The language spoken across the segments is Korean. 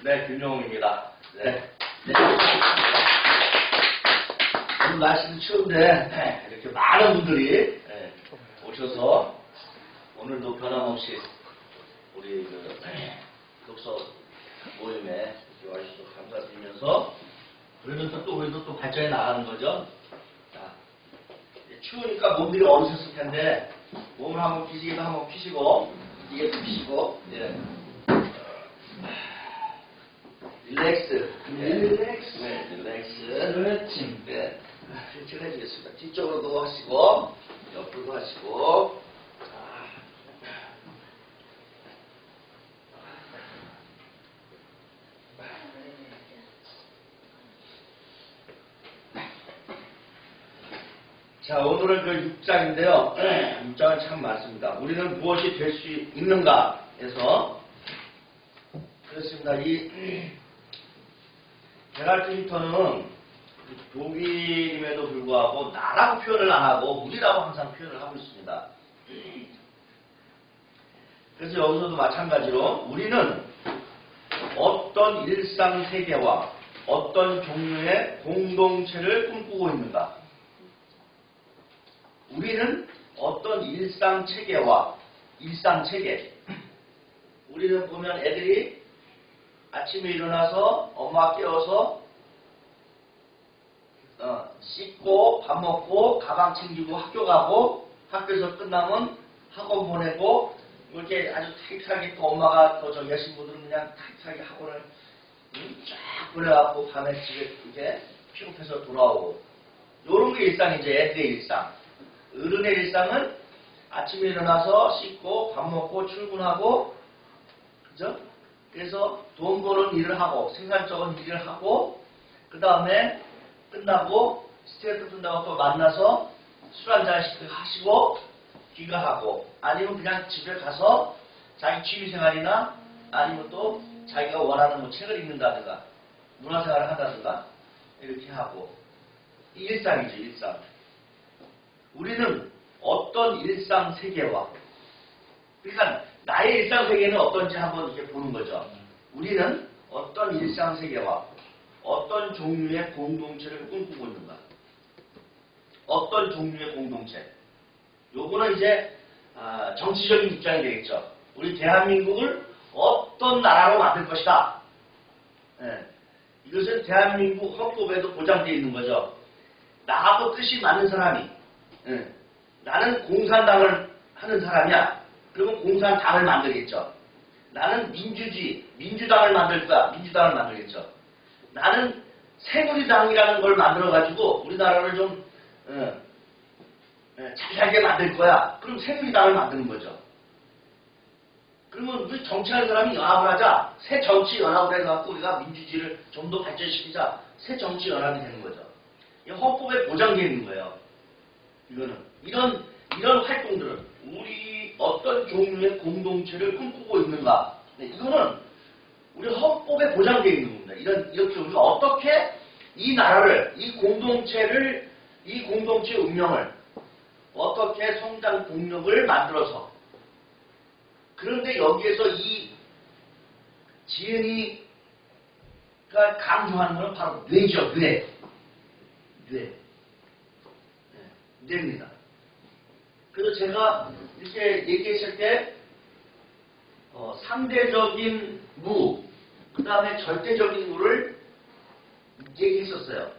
네, 김용웅입니다. 네. 오늘 날씨도 추운데 이렇게 많은 분들이 오셔서 오늘도 변함없이 우리 독서 모임에 이렇게 와주셔서 감사드리면서 그러면서 또 우리도 또 발전해 나가는 거죠. 자, 추우니까 몸들이 어리셨을 텐데 몸을 한번 피시기도 한번 피시고 이게 또 피시고 릴렉스. 릴렉스. 네, 릴렉스. 스트레칭. 네. 제가 해주겠습니다. 뒤쪽으로도 하시고, 옆으로도 하시고. 자, 오늘은 그 6장인데요. 6장은 참 많습니다. 우리는 무엇이 될 수 있는가 해서 그렇습니다. 이 게랄트 힌터는 독일임에도 불구하고 나라고 표현을 안 하고 우리라고 항상 표현을 하고 있습니다. 그래서 여기서도 마찬가지로 우리는 어떤 일상 세계와 어떤 종류의 공동체를 꿈꾸고 있는가? 우리는 어떤 일상 체계와 일상 체계. 우리는 보면 애들이 아침에 일어나서 엄마 깨워서 씻고 밥 먹고 가방 챙기고 학교 가고 학교에서 끝나면 학원 보내고 이렇게 아주 타이트하게 또 엄마가 또 저기 하신 분들은 그냥 타이트하게 학원을 쫙 보내갖고 밤에 집에 이렇게 피곤해서 돌아오고 요런 게 일상이죠. 애들의 일상. 어른의 일상은 아침에 일어나서 씻고 밥 먹고 출근하고 그죠? 그래서 돈 버는 일을 하고 생산적인 일을 하고 그 다음에 끝나고 스트레스 끝나고 또 만나서 술 한잔씩 하시고 귀가하고 아니면 그냥 집에 가서 자기 취미생활이나 아니면 또 자기가 원하는 뭐 책을 읽는다든가 문화생활을 한다든가 이렇게 하고 이 일상이죠. 일상. 우리는 어떤 일상 세계와 그러니까 나의 일상 세계는 어떤지 한번 이렇게 보는 거죠. 우리는 어떤 일상 세계와 어떤 종류의 공동체를 꿈꾸고 있는가? 어떤 종류의 공동체? 요거는 이제 정치적인 입장이 되겠죠. 우리 대한민국을 어떤 나라로 만들 것이다. 이것은 대한민국 헌법에도 보장되어 있는 거죠. 나하고 뜻이 맞는 사람이 나는 공산당을 하는 사람이야. 그러면 공산당을 만들겠죠. 나는 민주주의, 민주당을 만들 거야. 민주당을 만들겠죠. 나는 새누리당이라는 걸 만들어가지고 우리나라를 좀 잘 살게 만들 거야. 그럼 새누리당을 만드는 거죠. 그러면 우리 정치하는 사람이 연합을 하자. 새 정치 연합을 해갖고 우리가 민주주의를 좀 더 발전시키자. 새 정치 연합이 되는 거죠. 이 헌법에 보장되어 있는 거예요. 이거는 이런 활동들은 우리 어떤 종류의 공동체를 꿈꾸고 있는가? 이거는 우리 헌법에 보장되어 있는 겁니다. 이렇게 우리가 어떻게 이 나라를, 이 공동체의 운명을 어떻게 성장 동력을 만들어서 그런데 여기에서 이 지은이가 강조하는 것은 바로 뇌죠. 뇌입니다. 그래서 제가 이렇게 얘기했을 때 상대적인 무, 그 다음에 절대적인 무를 얘기했었어요.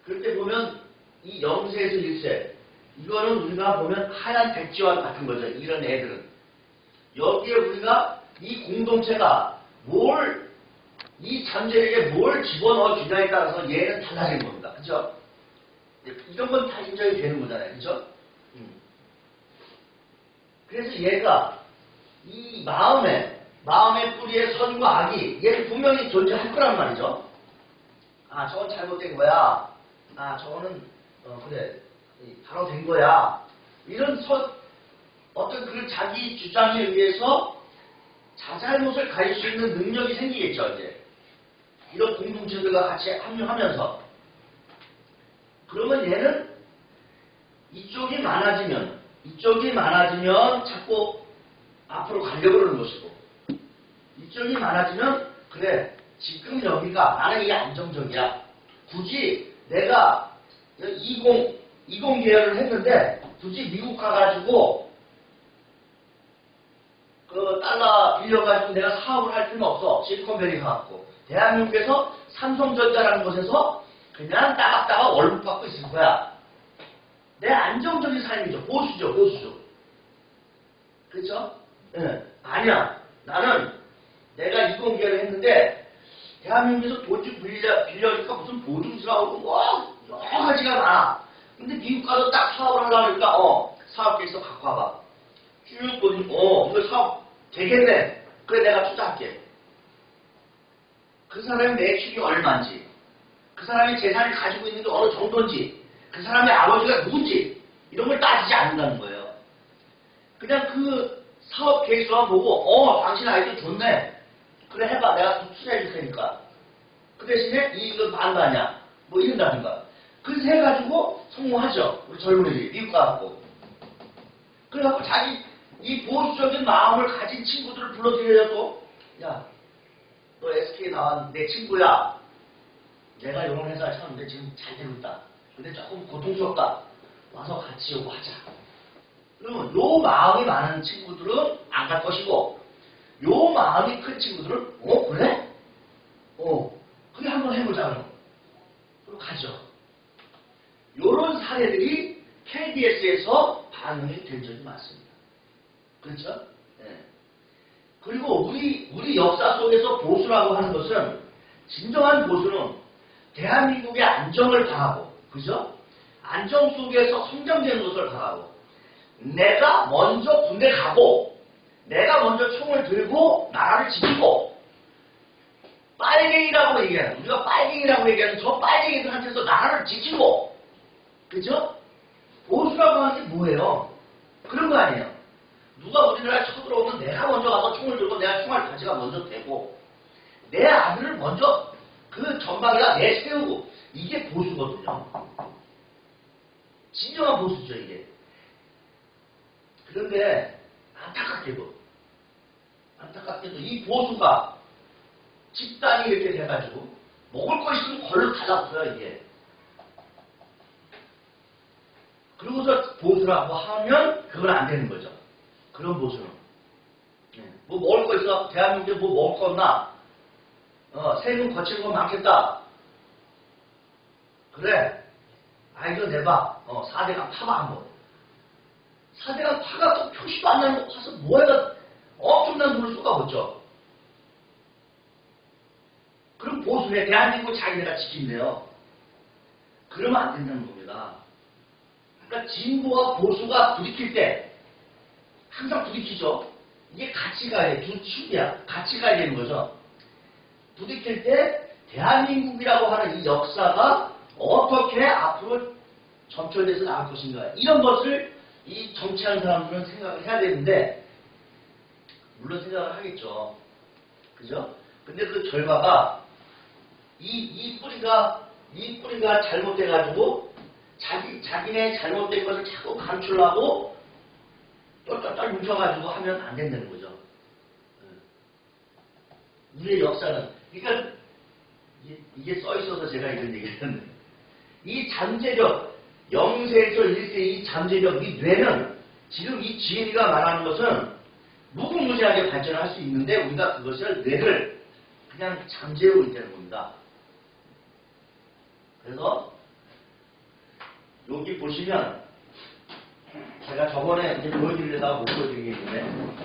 그때 보면 이 0세에서 1세 이거는 우리가 보면 하얀 백지와 같은 거죠. 이런 애들은. 여기에 우리가 이 공동체가 이 잠재력에 뭘 집어넣어 주냐에 따라서 얘는 달라지는 겁니다. 그죠? 이런 건 다 인정이 되는 거잖아요. 그죠? 그래서 얘가 이 마음의 뿌리에 선과 악이 얘는 분명히 존재할 거란 말이죠. 아, 저건 잘못된 거야. 아, 저거는 그래 바로 된 거야. 이런 어떤 그 자기 주장에 의해서 자잘못을 가질 수 있는 능력이 생기겠죠. 이제 이런 공동체들과 같이 합류하면서 그러면 얘는 이쪽이 많아지면 자꾸 앞으로 가려고 그러는 것이고 이쪽이 많아지면 그래 지금 여기가 나는 이게 안정적이야. 굳이 내가 20 계열을 했는데 굳이 미국 가가지고 그 달러 빌려가지고 내가 사업을 할 필요는 없어. 실리콘밸리 가갖고 대한민국에서 삼성전자라는 곳에서 그냥 따박따박 월급 받고 있을 거야. 내 안정적인 삶이죠. 보수죠. 보수죠. 그렇죠? 예. 아니야. 나는 내가 20 계열을 했는데 대한민국에서 돈 좀 빌려니까 무슨 보증서라고 뭐 여러 가지가 많아. 근데 미국 가서 딱 사업을 하려고 하니까 사업 계획서 갖고 와봐. 쭉 보니 이거 사업 되겠네. 그래 내가 투자할게. 그 사람의 매출이 얼마인지, 그 사람의 재산을 가지고 있는 게 어느 정도인지, 그 사람의 아버지가 누군지 이런 걸 따지지 않는다는 거예요. 그냥 그 사업 계획서만 보고 당신 아이디어 좋네. 그래 해봐. 내가 투자해 줄 테니까. 그 대신에 이익은 반반이야. 뭐 이런다든가. 그래서 해가지고 성공하죠. 우리 젊은이들이 미국 가갖고. 그래갖고 자기 이 보수적인 마음을 가진 친구들을 불러들여도 야, 너 SK 나왔 내 친구야. 내가 이런 회사에 쳤는데 지금 잘 되고 있다. 근데 조금 고통스럽다. 와서 같이 오고 하자. 그러면 요 마음이 많은 친구들은 안 갈 것이고 요 마음이 큰 친구들은 그래? 그래 한번 해보자 그럼. 그럼 가죠. 요런 사례들이 KBS에서 반영이 된 적이 많습니다. 그렇죠? 네. 그리고 우리 역사 속에서 보수라고 하는 것은 진정한 보수는 대한민국의 안정을 바라고, 그죠? 안정 속에서 성장되는 것을 바라고, 내가 먼저 군대 가고, 내가 먼저 총을 들고 나라를 지키고, 빨갱이라고 얘기하는, 우리가 빨갱이라고 얘기하는 저 빨갱이들한테서 나라를 지키고, 그죠? 보수라고 하는 게 뭐예요? 그런 거 아니에요. 누가 우리나라에 쳐들어오면 내가 먼저 가서 총을 들고 내가 총알 가지가 먼저 되고, 내 아들을 먼저 그 전방에다 내세우고, 이게 보수거든요. 진정한 보수죠, 이게. 그런데 안타깝게도 이 보수가 집단이 이렇게 돼가지고 먹을 거 있으면 걸로 달라붙어요, 이게. 그러고서 보수라고 하면 그건 안 되는 거죠. 그런 보수는. 뭐 먹을 거 있어. 대한민국에 뭐 먹을 거 없나? 세금 거칠 거 많겠다. 그래. 아이디어 내봐. 4대강 파봐 한번. 4대강 파가 또 표시도 안 나는 거 파서 뭐해가 엄청난 돈을 쏟아붓죠. 그럼 보수에 대한민국 자기네가 지킨대요. 그러면 안 된다는 겁니다. 그러니까 진보와 보수가 부딪힐 때 항상 부딪히죠. 이게 같이 가야 돼. 두 축이야. 같이 가야 되는 거죠. 부딪힐 때 대한민국이라고 하는 이 역사가 어떻게 앞으로 점철돼서 나갈 것인가. 이런 것을 이 정치하는 사람들은 생각을 해야 되는데, 물론 생각을 하겠죠. 그죠? 근데 그 결과가 이 뿌리가 잘못돼가지고 자기네 잘못된 것을 자꾸 감추려고 똘똘똘 뭉쳐가지고 하면 안 된다는 거죠. 우리의 역사는, 그러니까 이게 써있어서 제가 이런 얘기를 했는데, 이 잠재력, 0세에서 1세 이 잠재력, 이 뇌는 지금 이 지혜가 말하는 것은 무궁무진하게 발전할 수 있는데 우리가 그것을 뇌를 그냥 잠재우고 있다는 겁니다. 그래서 여기 보시면 제가 저번에 이제 보여드리려다가 못 보여드린 게 있는데,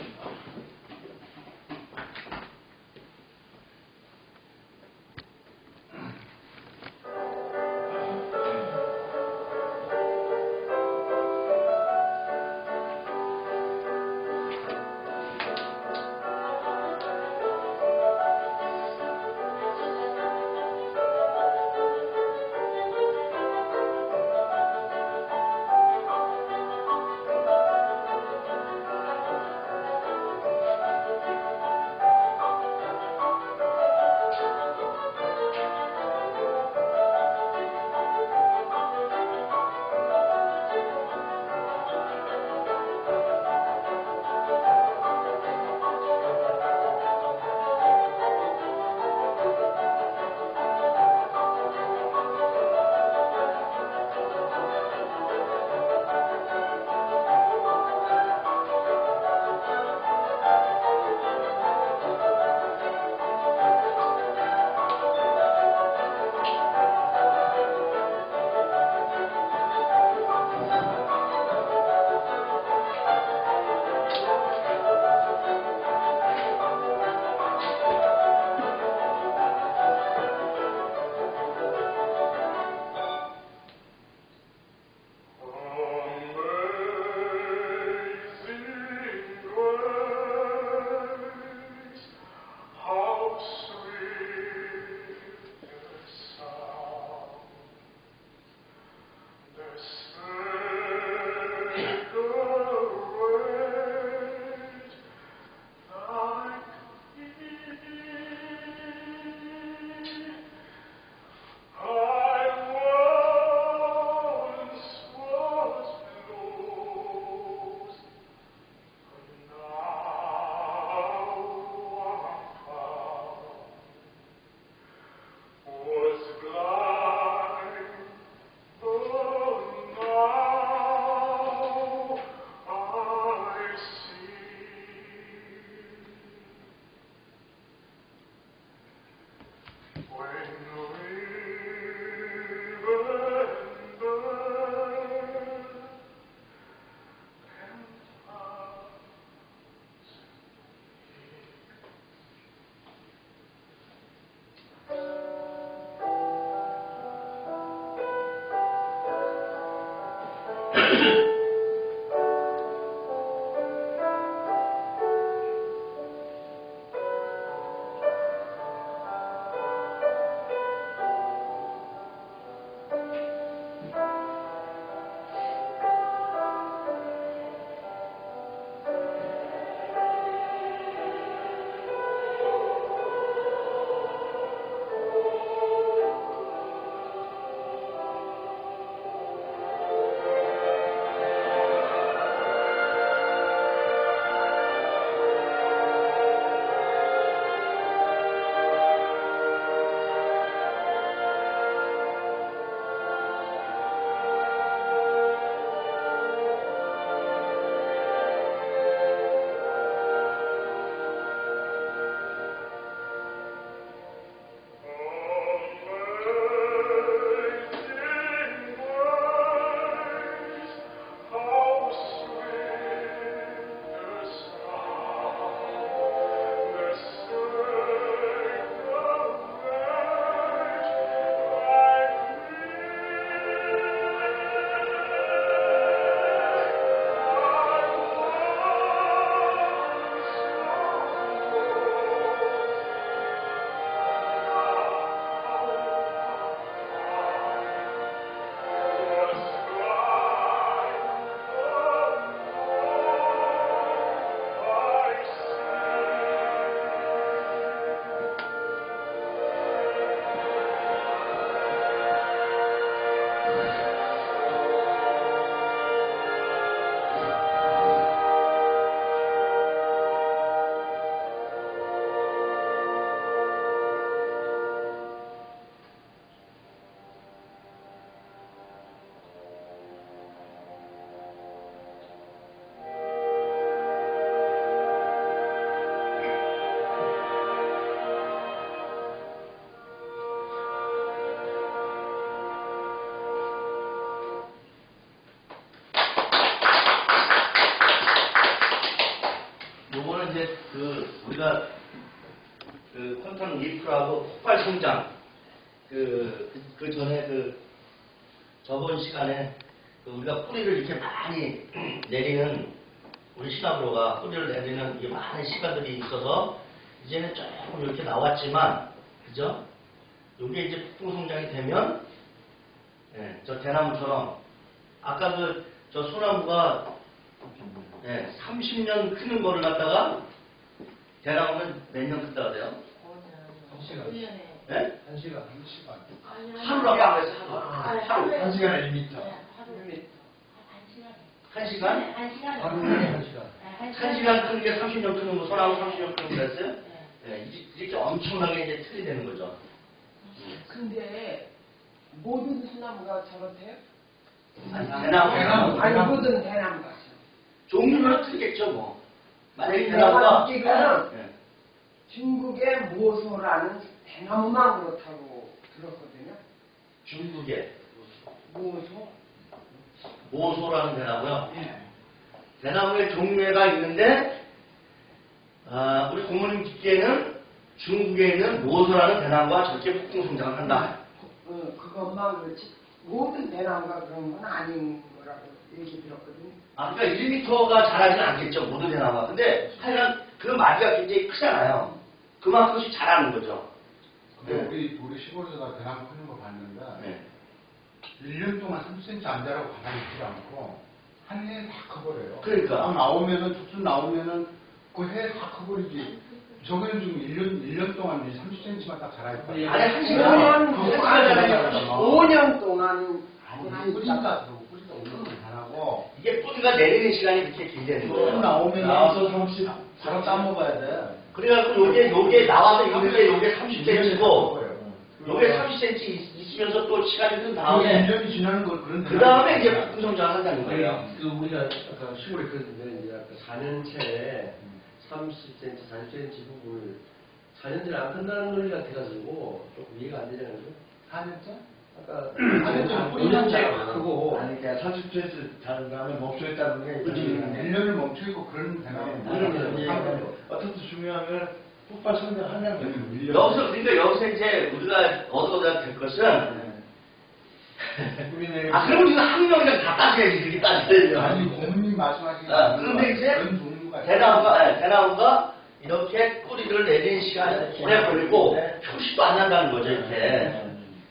요거는 이제 우리가 퀀텀 리프하고 폭발 성장 그 전에 저번 시간에 우리가 뿌리를 이렇게 많이 내리는 우리 시나브로가 뿌리를 내리는 이게 많은 시간들이 있어서 이제는 조금 이렇게 나왔지만 그죠? 요게 이제 폭풍 성장이 되면 저 대나무처럼 아까 저 소나무가 30년 크는 거를 갖다가 대나무는 몇 년 크다 그래요? 1시간. 네? 1시간. 하루라고 안 그랬어 하루. 1시간에 1m. 한 시간? 하루에 1시간. 한 시간 크는 게 30년 크는 거, 소나무 30년 크는 거 그랬어요? 이렇게 엄청나게 이제 틀이 되는 거죠. 근데 모든 소나무가 저렇대요? 아니, 대나무. 아니 모든 대나무가. 종류별로 틀리겠죠, 뭐. 만약에 내가 대나무가. 듣기로는 중국의 모소라는 대나무만 그렇다고 들었거든요. 중국에 모소? 모소라는 대나무요. 대나무의 종류가 있는데, 우리 고모님 듣기에는 중국에 있는 모소라는 대나무가 저렇게 폭풍 성장을 한다. 그것만 그렇지 모든 대나무가 그런 건 아닌 거라고 얘기 들었거든요. 그러니까 1m가 자라진 않겠죠, 모든 대나무가. 근데 하여간 그 마디가 굉장히 크잖아요. 그만큼씩 자라는 거죠. 근데 우리 시골에서 대나무 크는 거 봤는데 1년 동안 3cm 안 자라고 가만히 있지 않고 한 해에 다 커버려요. 그러니까. 나오면은 죽순 나오면은 그 해에 다 커버리지. 저기는 지금 1년 동안 30cm만 딱 자라있다. 아니, 한 시간 5년 동안 아니, 뿌리가 올라오면 잘하고. 이게 뿌리가 내리는 시간이 그렇게 길다는 또 거예요. 나오면 나와서 30, 바로 따먹어야 돼. 그래갖고 요게 나와서 있는 게 요게 30cm고 요게 30cm 있으면서 또 시간이 흐른 다음에 1년이 지나는 걸 그런 그 다음에 이제 폭풍 성장을 한다는 거예요. 우리가 아까 시골에 그랬는데 이제 아까 4년차에 30cm, 40cm 부분을 4년째 안 끝나는 논리 같아가지고 조금 이해가 안 되잖아요. 4년째? 아까 아니, 문제 크고 아니, 그러니까 30초에서 자른 다음에 멈춰있다는 게. 그렇지. 1년을 멈추고 그런 되나? 어떻게 중요한 건 폭발 성장하냐는 거예요. 여기서 그러니까 여기서 이제 우리가 얻어야 될 것은 우리는 그럼 이거 한 명이랑 다 따져야지 그렇게 따져야죠. 아니 고모님 말씀하신 그런데 이제 그런 종류가 대나무가 이렇게 뿌리를 내리는 시간이 오래 걸리고 표시도 안 난다는 거죠 이렇게.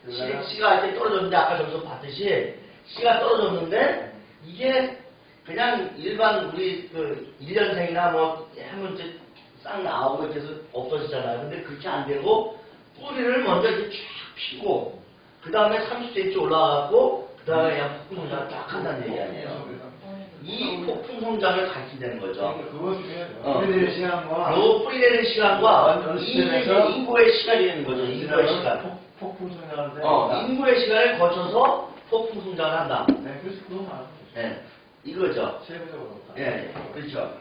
씨가 이렇게 떨어졌는데 아까 저기서 봤듯이 씨가 떨어졌는데 이게 그냥 일반 우리 그 1년생이나 뭐 하면 이제 싹 나오고 이렇게 해서 없어지잖아요. 근데 그렇게 안 되고 뿌리를 먼저 이렇게 쫙 피고 그 다음에 30cm 올라가고 그 다음에 그냥 폭풍 성장을 쫙 한다는 얘기 아니에요. 이 폭풍 성장을 가르친다는 거죠. 그거 중요해요. 뿌리내리는 시간과 요 뿌리 내리는 시간과 어느 이 시점에서 인구의 시간이 되는 거죠. 인구의 시간. 폭풍 성장하는데. 인구의 시간을 거쳐서 폭풍 성장을 한다. 네, 그래서 그거 말하는 거죠. 네, 이거죠. 세부적으로. 예, 그렇죠.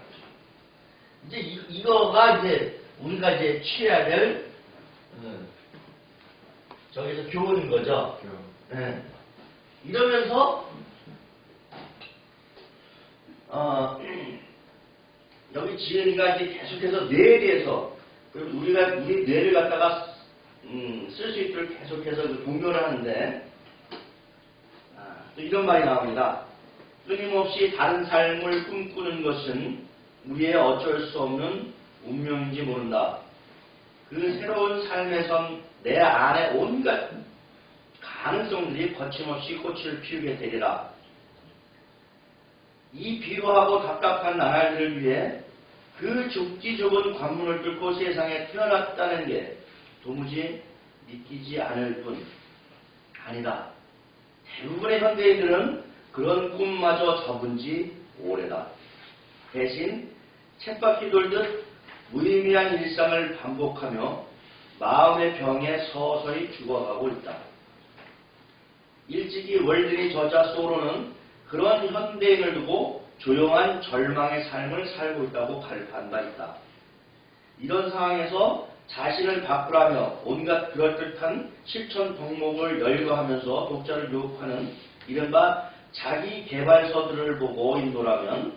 이제 이거가 이제 우리가 이제 취해야 될 저기서 교훈인 거죠. 예. 이러면서 여기 지은이가 이제 계속해서 뇌에 대해서 그리고 우리가 우리 뇌를 갖다가 쓸 수 있도록 계속해서 공유를 하는데 또 이런 말이 나옵니다. 끊임없이 다른 삶을 꿈꾸는 것은 우리의 어쩔 수 없는 운명인지 모른다. 그 새로운 삶에선 내 안에 온갖 가능성들이 거침없이 꽃을 피우게 되리라. 이 비루하고 답답한 나날들을 위해 그 좁기 좁은 관문을 뚫고 세상에 태어났다는 게 도무지 믿기지 않을 뿐 아니다. 대부분의 현대인들은 그런 꿈마저 접은 지 오래다. 대신 쳇바퀴 돌듯 무의미한 일상을 반복하며 마음의 병에 서서히 죽어가고 있다. 일찍이 월드니 저자 소로는 그런 현대인을 두고 조용한 절망의 삶을 살고 있다고 발표한 바 있다. 이런 상황에서 자신을 바꾸라며 온갖 그럴듯한 실천 덕목을 열거하면서 독자를 유혹하는 이른바 자기 개발서들을 보고 인도라면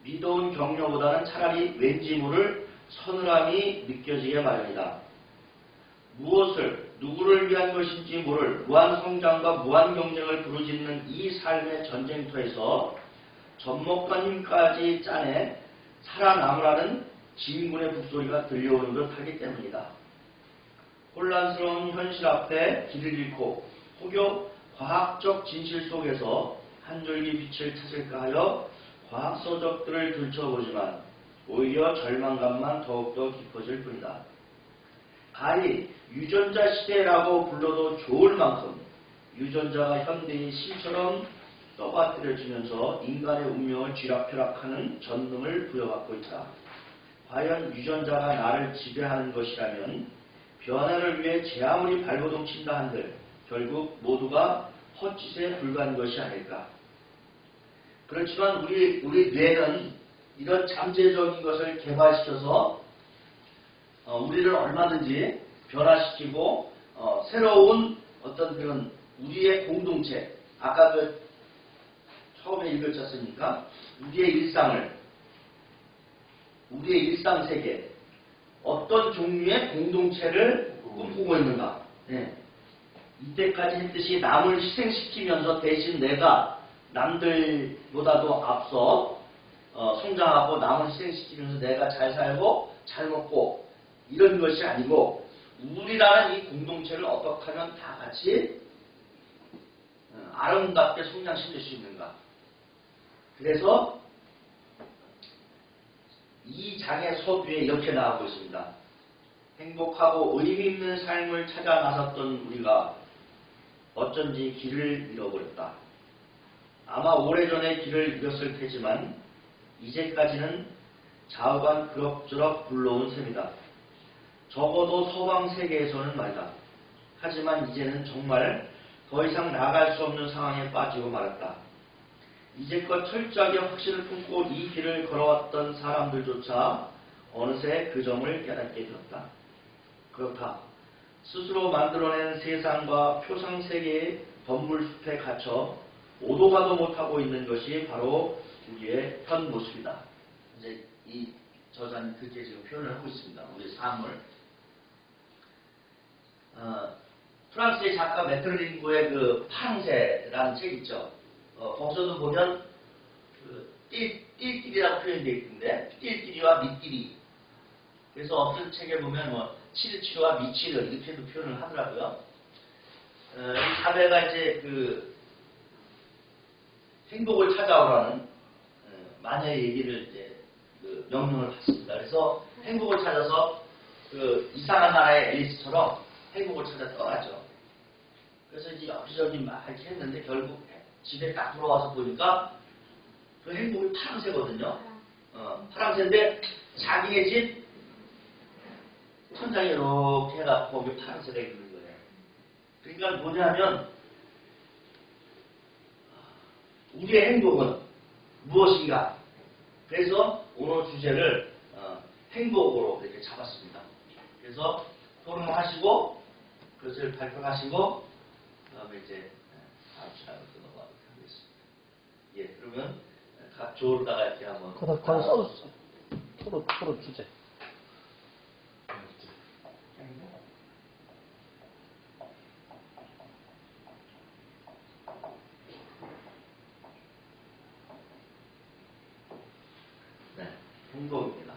미도운 격려보다는 차라리 왠지 모를 서늘함이 느껴지게 마련이다. 무엇을 누구를 위한 것인지 모를 무한 성장과 무한 경쟁을 부르짖는 이 삶의 전쟁터에서 젖먹던 힘까지 짜내 살아남으라는 진군의 북소리가 들려오는 듯 하기 때문이다. 혼란스러운 현실 앞에 길을 잃고 혹여 과학적 진실 속에서 한 줄기 빛을 찾을까 하여 과학서적들을 들춰보지만 오히려 절망감만 더욱더 깊어질 뿐이다. 가히 유전자 시대라고 불러도 좋을 만큼 유전자가 현대의 시처럼 떠받들여지면서 인간의 운명을 쥐락펴락하는 전능을 부여받고 있다. 과연 유전자가 나를 지배하는 것이라면 변화를 위해 제 아무리 발버둥 친다 한들 결국 모두가 헛짓에 불과한 것이 아닐까. 그렇지만 우리 뇌는 이런 잠재적인 것을 개발시켜서 우리를 얼마든지 변화시키고 새로운 어떤 그런 우리의 공동체, 아까 그 처음에 읽었지 않습니까? 우리의 일상 세계, 어떤 종류의 공동체를 꿈꾸고 있는가? 네. 이때까지 했듯이 남을 희생시키면서 대신 내가 남들보다도 앞서 성장하고 남을 희생시키면서 내가 잘 살고 잘 먹고 이런 것이 아니고 우리라는 이 공동체를 어떻게 하면 다 같이 아름답게 성장시킬 수 있는가. 그래서 이 장의 서두에 이렇게 나오고 있습니다. 행복하고 의미 있는 삶을 찾아 나섰던 우리가 어쩐지 길을 잃어버렸다. 아마 오래전에 길을 잃었을 테지만 이제까지는 좌우간 그럭저럭 불러온 셈이다. 적어도 서방 세계에서는 말이다. 하지만 이제는 정말 더 이상 나갈 수 없는 상황에 빠지고 말았다. 이제껏 철저하게 확신을 품고 이 길을 걸어왔던 사람들조차 어느새 그 점을 깨닫게 되었다. 그렇다. 스스로 만들어낸 세상과 표상세계의 덤불숲에 갇혀 오도 가도 못하고 있는 것이 바로 우리의 현 모습이다. 이제 이 저자는 그렇게 지금 표현을 하고 있습니다. 우리의 삶을. 프랑스의 작가 메트르링구의 그 파랑새라는 책 있죠. 거기서도 보면 그 띨띨이라고 표현되어 있는데 띨띨이와 밑띨이. 그래서 어떤 책에 보면 뭐 치르치르와 미치르 이렇게도 표현을 하더라고요. 이 자매가 이제 그 행복을 찾아오라는 마녀의 얘기를 이제 그 명령을 받습니다. 그래서 행복을 찾아서 그 이상한 나라의 앨리스처럼 행복을 찾아 떠나죠. 그래서 이제 여기저기 막 이렇게 했는데 결국 집에 딱 돌아와서 보니까 그 행복이 파랑새거든요. 파랑새인데 자기의 집 천장에 이렇게 해갖고 거기 파랑새가 있는 거예요. 그러니까 뭐냐면 우리의 행복은 무엇인가? 그래서 오늘 주제를 행복으로 이렇게 잡았습니다. 그래서 토론하시고 그것을 발표하시고 그다음에 이제 다음 시간으로 넘어가도록 하겠습니다. 예, 그러면 각 조로다가 이렇게 한번 그건 써줬어. 토론 주제. 네, 행복입니다.